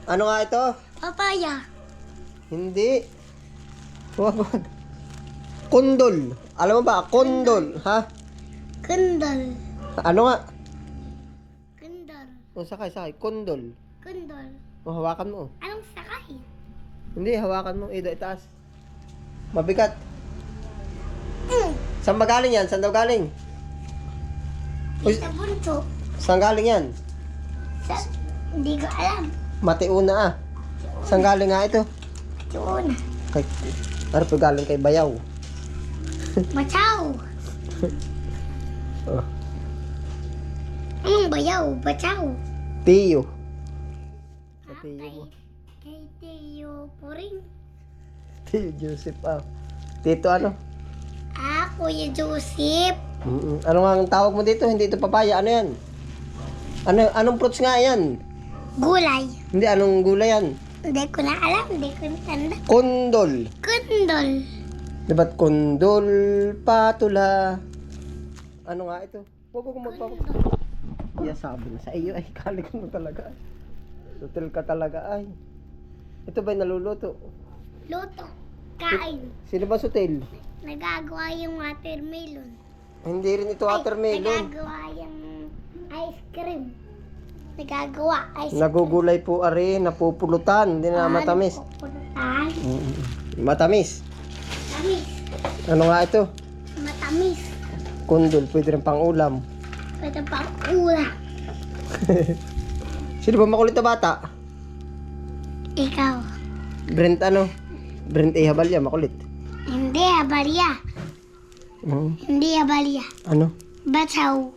Ano nga ito? Papaya. Hindi. Wag. Kundol. Alam mo ba? Kundol. Ha? Kundol. Ano nga? Kundol. O, sakay. Kundol. Kundol. O, hawakan mo. Anong sakay? Hindi, hawakan mo. Itaas. Mabigat. Saan ba galing yan? Saan daw galing? Uy, Sa bunso. saan galing yan? Hindi ko alam. Matiuna ah. Saan galing nga ito? Doon. Kay, ano po galing kay Bayaw? Bachaw. Oh. Anong bayaw? Bachaw. Tiyo. Sa Ah, tiyo mo. Kay Teo Puring. Tiyo Joseph ah. Tito ano? Ah, Kuya Joseph. Ano nga ang tawag mo dito? Hindi ito papaya. Ano yan? Anong fruits nga yan? Gulay. Hindi, anong gulay yan? Hindi ko na alam. Hindi ko na tanda. Kundol. Kundol. Diba't kundol, patula. Ano nga ito? Huwag ko magpapag... Yeah, sabi na sa iyo ay kalik mo talaga ay. Sutil ka talaga ay. Ito ba'y naluluto? Luto. Kain. Sino ba sutil? Nagagawa yung watermelon. Hindi rin ito watermelon. Nagagawa yung ice cream. Nagagawa ice cream. Nagugulay po ari, napupulutan. Hindi na matamis. Napupulutan. Matamis. Matamis. Ano nga ito? Matamis. Kundol, pwede rin pang ulam. Pwede pang ulam. Sino ba makulit na bata? Ikaw. Brent ano? Brent A. Habalya, makulit. Hindi, abalya. Hindi, abalya. Ano? Bachaw.